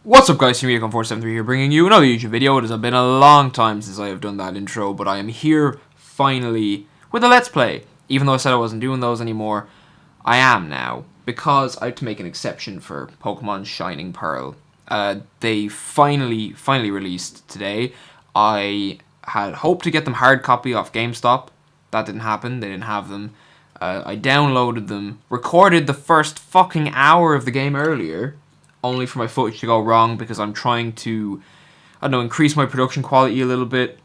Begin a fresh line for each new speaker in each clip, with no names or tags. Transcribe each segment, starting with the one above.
What's up guys, Econ473 here, bringing you another YouTube video. It has been a long time since I have done that intro, but I am here finally with a Let's Play. Even though I said I wasn't doing those anymore, I am now, because I have to make an exception for Pokemon Shining Pearl. They finally released today. I had hoped to get them hard copy off GameStop. That didn't happen, they didn't have them. I downloaded them, recorded the first fucking hour of the game earlier, only for my footage to go wrong because I'm trying to, I don't know, increase my production quality a little bit.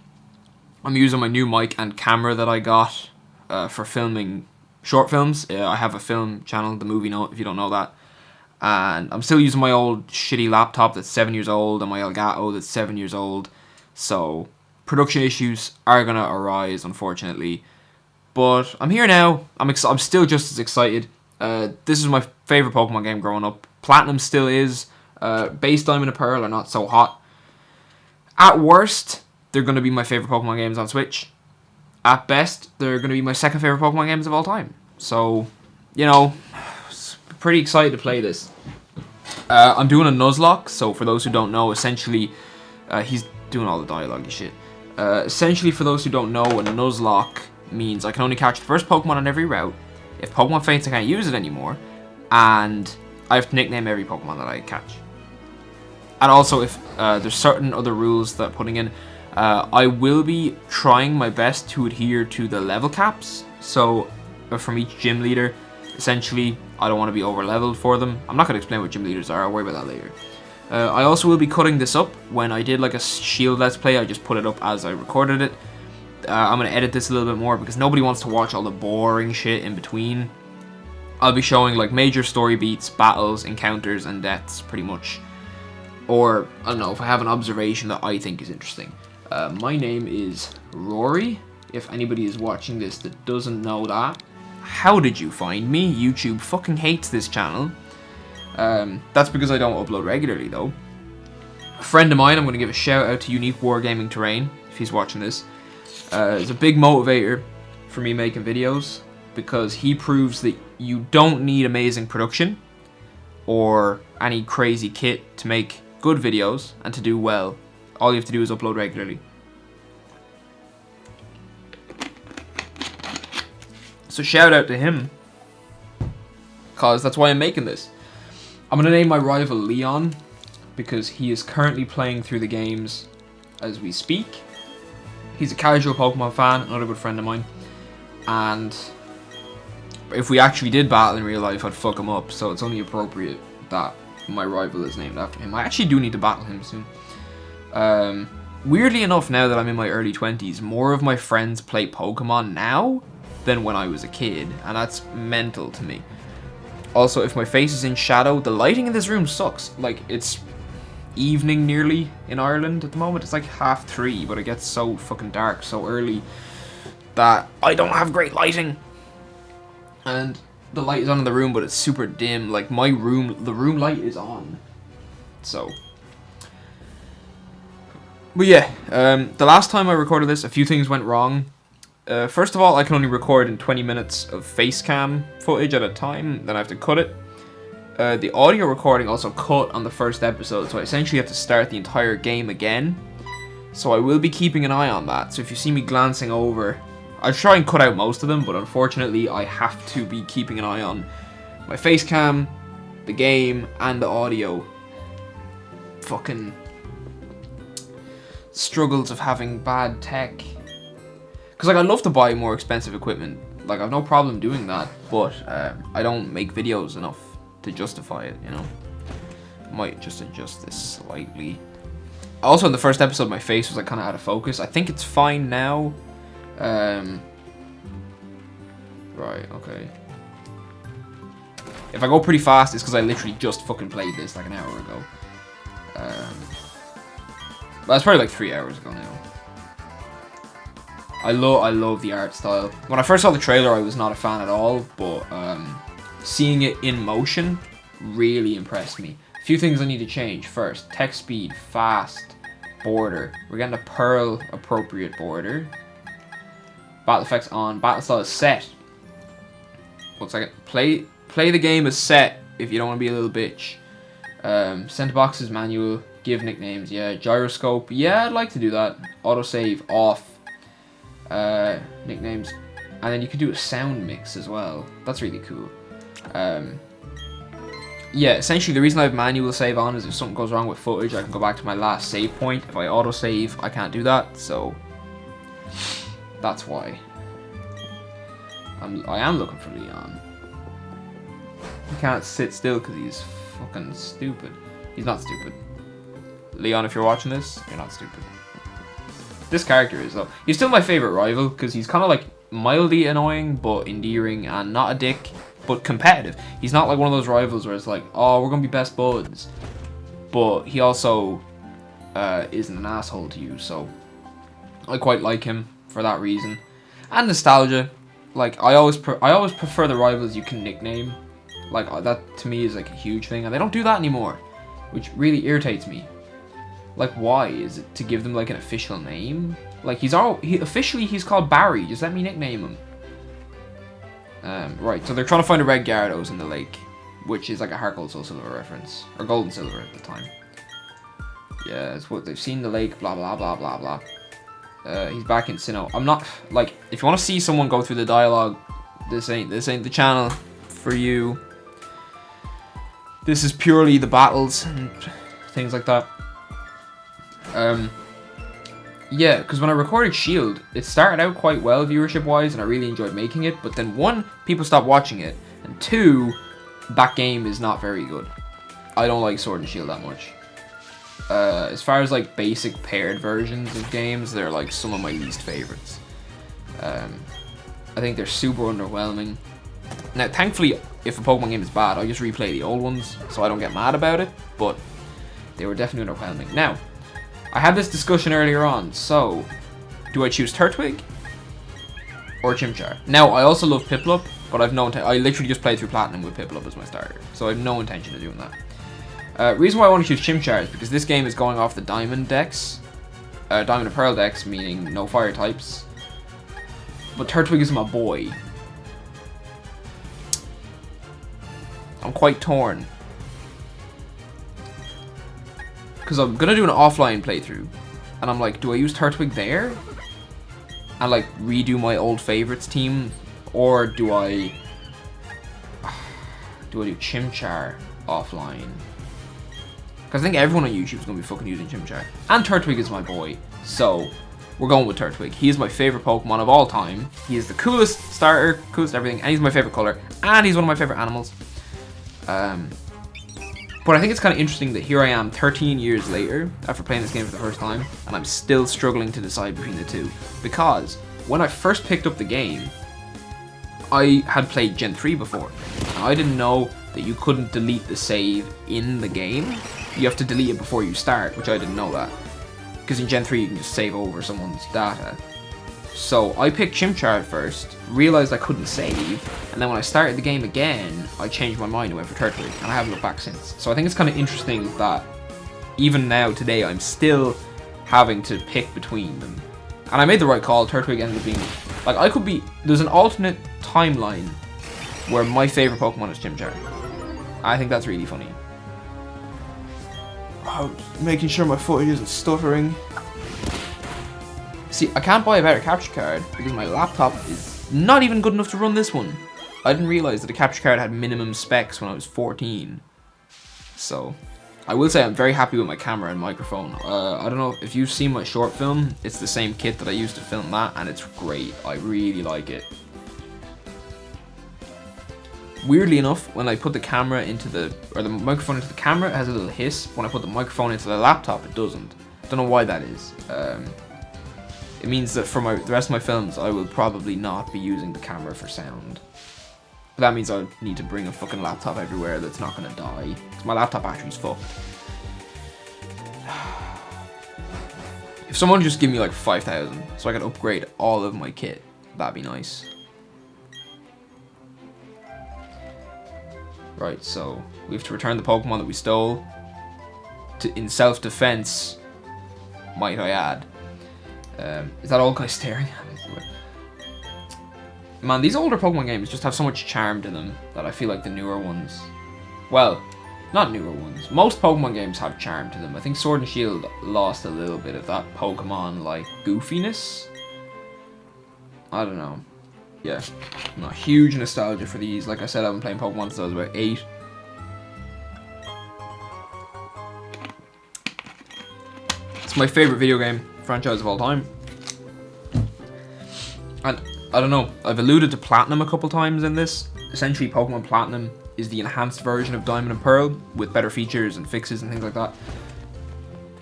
I'm using my new mic and camera that I got for filming short films. I have a film channel, The Movie Note, if you don't know that. And I'm still using my old shitty laptop that's 7 years old and my Elgato that's 7 years old. So production issues are going to arise, unfortunately. But I'm here now. I'm still just as excited. This is my favourite Pokemon game growing up. Platinum still is. Base Diamond and Pearl are not so hot. At worst, they're going to be my favourite Pokemon games on Switch. At best, they're going to be my second favourite Pokemon games of all time. So, you know, pretty excited to play this. I'm doing a Nuzlocke, so for those who don't know, essentially, he's doing all the dialogue and shit. Essentially, for those who don't know, a Nuzlocke means I can only catch the first Pokemon on every route. If Pokemon faints, I can't use it anymore. And I have to nickname every Pokemon that I catch. And also, if there's certain other rules that I'm putting in, I will be trying my best to adhere to the level caps. So, from each gym leader, essentially, I don't want to be over-leveled for them. I'm not going to explain what gym leaders are, I'll worry about that later. I also will be cutting this up. When I did like a Shield Let's Play, I just put it up as I recorded it. I'm going to edit this a little bit more because nobody wants to watch all the boring shit in between. I'll be showing like major story beats, battles, encounters, and deaths, pretty much. Or, I don't know, if I have an observation that I think is interesting. My name is Rory. If anybody is watching this that doesn't know that, how did you find me? YouTube fucking hates this channel. That's because I don't upload regularly, though. A friend of mine, I'm going to give a shout out to Unique Wargaming Terrain, if he's watching this. Is a big motivator for me making videos, because he proves that you don't need amazing production or any crazy kit to make good videos and to do well. All you have to do is upload regularly. So shout out to him, because that's why I'm making this. I'm going to name my rival Leon, because he is currently playing through the games as we speak. He's a casual Pokemon fan, another good friend of mine. And if we actually did battle in real life, I'd fuck him up. So it's only appropriate that my rival is named after him. I actually do need to battle him soon. Weirdly enough, now that I'm in my early 20s, more of my friends play Pokemon now than when I was a kid. And that's mental to me. Also, if my face is in shadow, the lighting in this room sucks. Like, it's evening nearly in Ireland at the moment. It's like 3:30, but it gets so fucking dark so early that I don't have great lighting. And the light is on in the room, but it's super dim. Like my room, the room light is on. So, but yeah, the last time I recorded this, a few things went wrong. First of all, I can only record in 20 minutes of face cam footage at a time, then I have to cut it. The audio recording also cut on the first episode, so I essentially have to start the entire game again. So I will be keeping an eye on that. So if you see me glancing over, I'll try and cut out most of them, but unfortunately I have to be keeping an eye on my face cam, the game, and the audio. Fucking struggles of having bad tech. Because like, I'd love to buy more expensive equipment. Like, I've no problem doing that, but I don't make videos enough to justify it, you know. Might just adjust this slightly. Also, in the first episode, my face was like kind of out of focus. I think it's fine now. Right, okay. If I go pretty fast, it's because I literally just fucking played this like an hour ago. Well, it's probably like 3 hours ago now. I love the art style. When I first saw the trailer, I was not a fan at all, but seeing it in motion really impressed me. A few things I need to change. First, text speed, fast, border. We're getting a Pearl appropriate border. Battle effects on. Battle style is set. 1 second. Play the game as set if you don't want to be a little bitch. Send boxes manual. Give nicknames. Yeah. Gyroscope. Yeah, I'd like to do that. Autosave off. Nicknames. And then you could do a sound mix as well. That's really cool. Yeah, essentially the reason I have manual save on is if something goes wrong with footage, I can go back to my last save point. If I autosave, I can't do that, so that's why. I am looking for Leon. He can't sit still because he's fucking stupid. He's not stupid. Leon, if you're watching this, you're not stupid. This character is, though. He's still my favorite rival because he's kind of like mildly annoying but endearing and not a dick but competitive. He's not like one of those rivals where it's like, oh, we're gonna be best buds, but he also isn't an asshole to you, so I quite like him for that reason. And nostalgia, like I always prefer the rivals you can nickname. Like that to me is like a huge thing, and they don't do that anymore, which really irritates me. Like, why? Is it to give them like an official name? Like officially he's called Barry. Just let me nickname him. Right, so they're trying to find a red Gyarados in the lake, which is like a Heart Gold Soul Silver reference, or Gold and Silver at the time. Yeah, it's what they've seen the lake. Blah blah blah blah blah. He's back in Sinnoh. I'm not like, if you want to see someone go through the dialogue, this ain't the channel for you. This is purely the battles and things like that. Yeah, because when I recorded Shield, it started out quite well viewership-wise, and I really enjoyed making it, but then 1, people stopped watching it, and 2, that game is not very good. I don't like Sword and Shield that much. As far as like basic paired versions of games, they're like some of my least favorites. I think they're super underwhelming. Now, thankfully, if a Pokemon game is bad, I just replay the old ones, so I don't get mad about it, but they were definitely underwhelming. Now, I had this discussion earlier on, so do I choose Turtwig or Chimchar? Now, I also love Piplup, but I literally just played through Platinum with Piplup as my starter, so I have no intention of doing that. Reason why I want to choose Chimchar is because this game is going off the Diamond decks, Diamond and Pearl decks, meaning no fire types, but Turtwig is my boy. I'm quite torn. Because I'm going to do an offline playthrough. And I'm like, do I use Turtwig there? And like redo my old favorites team? Or do I do Chimchar offline? Because I think everyone on YouTube is going to be fucking using Chimchar. And Turtwig is my boy. So we're going with Turtwig. He is my favorite Pokemon of all time. He is the coolest starter, coolest everything. And he's my favorite color. And he's one of my favorite animals. But I think it's kind of interesting that here I am 13 years later after playing this game for the first time, and I'm still struggling to decide between the two. Because when I first picked up the game, I had played Gen 3 before, and I didn't know that you couldn't delete the save in the game. You have to delete it before you start, which I didn't know that. Because in Gen 3 you can just save over someone's data. So I picked Chimchar at first, realized I couldn't save, and then when I started the game again, I changed my mind and went for Turtwig, and I haven't looked back since. So I think it's kind of interesting that even now, today, I'm still having to pick between them. And I made the right call. Turtwig ended up being, like, there's an alternate timeline where my favorite Pokemon is Chimchar. I think that's really funny. Oh, making sure my footage isn't stuttering. See, I can't buy a better capture card because my laptop is not even good enough to run this one. I didn't realize that a capture card had minimum specs when I was 14. So, I will say I'm very happy with my camera and microphone. I don't know if you've seen my short film. It's the same kit that I used to film that, and it's great. I really like it. Weirdly enough, when I put the camera into the microphone into the camera, it has a little hiss. When I put the microphone into the laptop, it doesn't. Don't know why that is. It means that for the rest of my films, I will probably not be using the camera for sound. But that means I need to bring a fucking laptop everywhere that's not going to die. Because my laptop battery's fucked. If someone just give me like 5,000 so I can upgrade all of my kit, that'd be nice. Right, so we have to return the Pokemon that we stole. In self-defense, might I add. Is that old guy staring at me? Man, these older Pokemon games just have so much charm to them that I feel like the newer ones, well, not newer ones. Most Pokemon games have charm to them. I think Sword and Shield lost a little bit of that Pokemon like goofiness. I don't know. Yeah, not huge nostalgia for these. Like I said, I've been playing Pokemon since I was about 8. It's my favorite video game franchise of all time. And I don't know, I've alluded to Platinum a couple times in this. Essentially, Pokemon Platinum is the enhanced version of Diamond and Pearl with better features and fixes and things like that.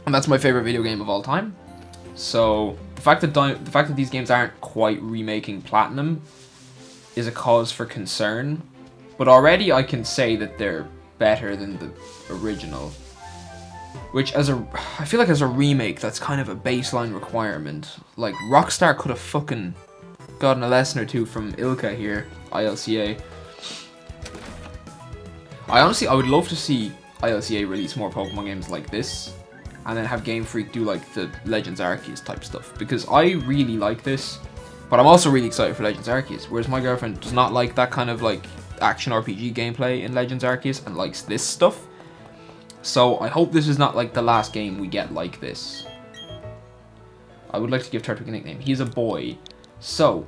And that's my favorite video game of all time. So the fact that these games aren't quite remaking Platinum is a cause for concern. But already I can say that they're better than the original. Which I feel like as a remake, that's kind of a baseline requirement. Like Rockstar could have fucking gotten a lesson or two from Ilka here, ILCA. I would love to see ILCA release more Pokemon games like this, and then have Game Freak do like the Legends Arceus type stuff, because I really like this, but I'm also really excited for Legends Arceus, whereas my girlfriend does not like that kind of like action RPG gameplay in Legends Arceus and likes this stuff. So I hope this is not like the last game we get like this. I would like to give Turtwig a nickname. He's a boy. So,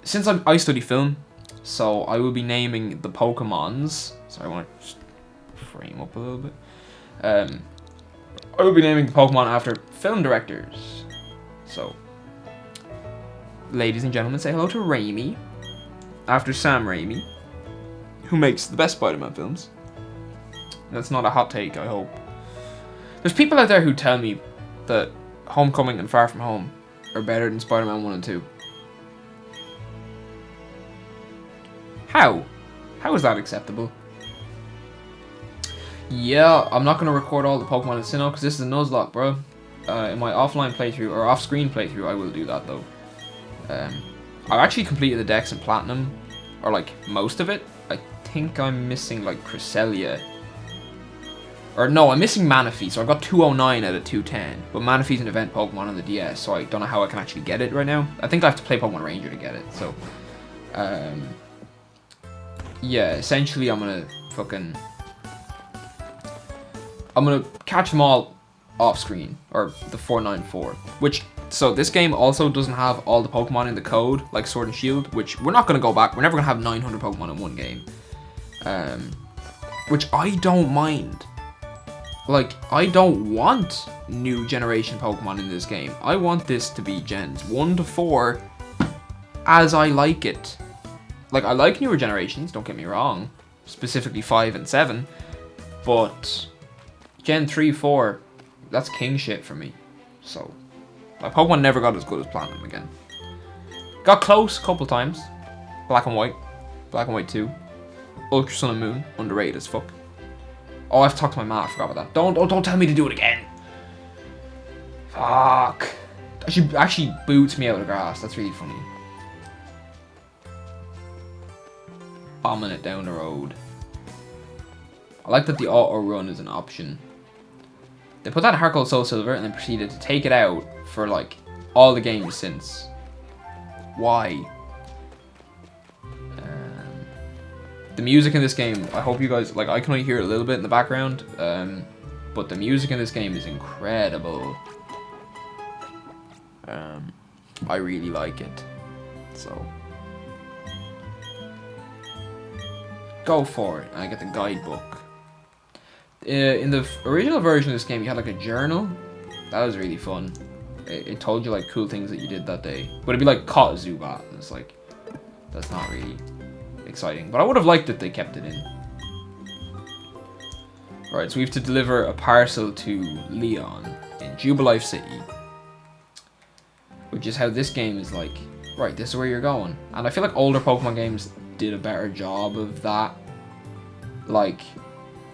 since I study film, so I will be naming the Pokemons. Sorry, I want to just frame up a little bit. I will be naming the Pokemon after film directors. So, ladies and gentlemen, say hello to Raimi, after Sam Raimi, who makes the best Spider-Man films. That's not a hot take, I hope. There's people out there who tell me that Homecoming and Far From Home are better than Spider-Man 1 and 2. How? How is that acceptable? Yeah, I'm not going to record all the Pokemon in Sinnoh because this is a Nuzlocke, bro. In my offline playthrough, or off-screen playthrough, I will do that, though. I've actually completed the Dex in Platinum, or like most of it. I think I'm missing like Cresselia. Or no, I'm missing Manaphy, so I've got 209 out of 210. But Manaphy's an event Pokemon on the DS, so I don't know how I can actually get it right now. I think I have to play Pokemon Ranger to get it, so... yeah, essentially I'm gonna catch them all off screen, or the 494. Which, so this game also doesn't have all the Pokemon in the code, like Sword and Shield, which we're not gonna go back, we're never gonna have 900 Pokemon in one game. Which I don't mind. Like, I don't want new generation Pokemon in this game. I want this to be gens 1 to 4 as I like it. Like, I like newer generations, don't get me wrong. Specifically 5 and 7. But Gen 3, 4, that's king shit for me. So, my Pokemon never got as good as Platinum again. Got close a couple times. Black and White 2. Ultra Sun and Moon, underrated as fuck. Oh, I've talked to my mom, I forgot about that. Don't tell me to do it again. Fuck. She actually boots me out of the grass, that's really funny. Bombing it down the road. I like that the auto run is an option. They put that in Heart Gold Soul Silver and then proceeded to take it out for like all the games since. Why? The music in this game, I hope you guys, like, I can only hear it a little bit in the background, but the music in this game is incredible. I really like it, so go for it. And I get the guidebook. In the original version of this game, you had like a journal. That was really fun. It told you like cool things that you did that day, but it'd be like caught a Zubat, and it's like, that's not really exciting, but I would have liked that they kept it in. Alright, so we have to deliver a parcel to Leon in Jubilife City, which is how this game is like, right, this is where you're going. And I feel like older Pokemon games did a better job of that. Like,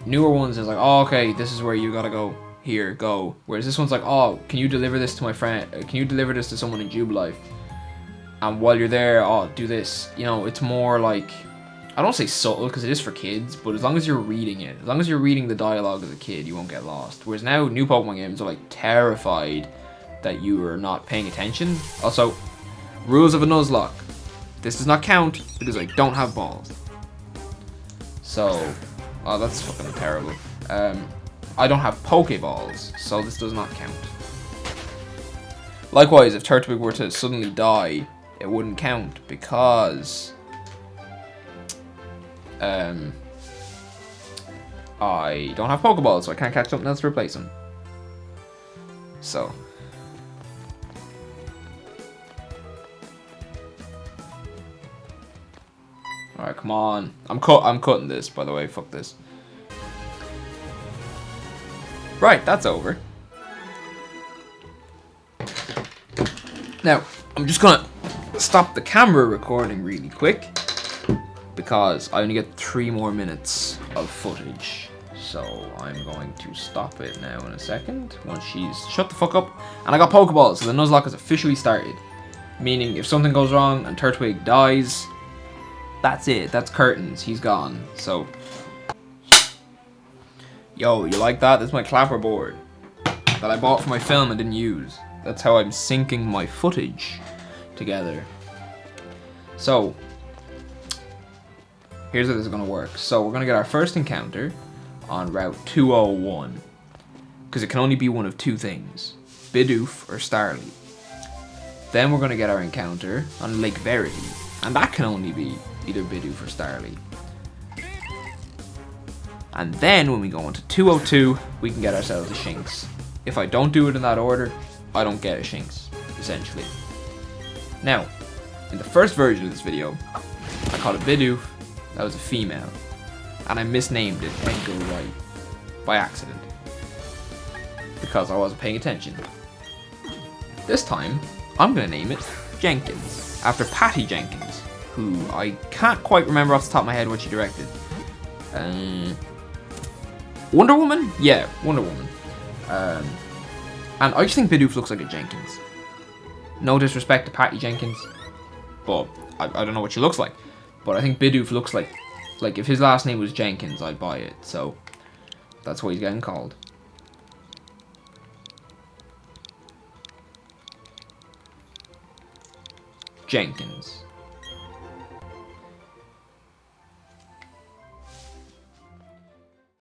newer ones is like, oh, okay, this is where you gotta go. Here, go. Whereas this one's like, oh, can you deliver this to my friend? Can you deliver this to someone in Jubilife? And while you're there, oh, do this. You know, it's more like, I don't say subtle because it is for kids, but as long as you're reading it, as long as you're reading the dialogue as a kid, you won't get lost. Whereas now, new Pokemon games are like terrified that you are not paying attention. Also, rules of a Nuzlocke. This does not count because I don't have balls. So, Oh, that's fucking terrible. I don't have Pokeballs, so this does not count. Likewise, if Turtwig were to suddenly die, it wouldn't count because I don't have Pokeballs, so I can't catch something else to replace him. So. Alright, come on. I'm cutting this, by the way. Fuck this. Right, that's over. Now, I'm just gonna stop the camera recording really quick because I only get 3 more minutes of footage. So I'm going to stop it now in a second once she's shut the fuck up. And I got Pokeballs, so the Nuzlocke has officially started. Meaning if something goes wrong and Turtwig dies, that's it. That's curtains. He's gone. So, yo, you like that? This is my clapper board that I bought for my film and didn't use. That's how I'm syncing my footage together. So, here's how this is going to work. So, we're going to get our first encounter on Route 201. Because it can only be one of 2 things. Bidoof or Starly. Then we're going to get our encounter on Lake Verity. And that can only be either Bidoof or Starly. And then when we go on to 202, we can get ourselves a Shinx. If I don't do it in that order, I don't get a Shinx, essentially. Now, in the first version of this video, I called it Bidoof. That was a female. And I misnamed it Edgar Wright by accident. Because I wasn't paying attention. This time, I'm going to name it Jenkins, after Patty Jenkins, who I can't quite remember off the top of my head what she directed. Wonder Woman? Yeah, Wonder Woman. And I just think Bidoof looks like a Jenkins. No disrespect to Patty Jenkins, but I don't know what she looks like. But I think Bidoof looks like if his last name was Jenkins, I'd buy it. So that's what he's getting called. Jenkins.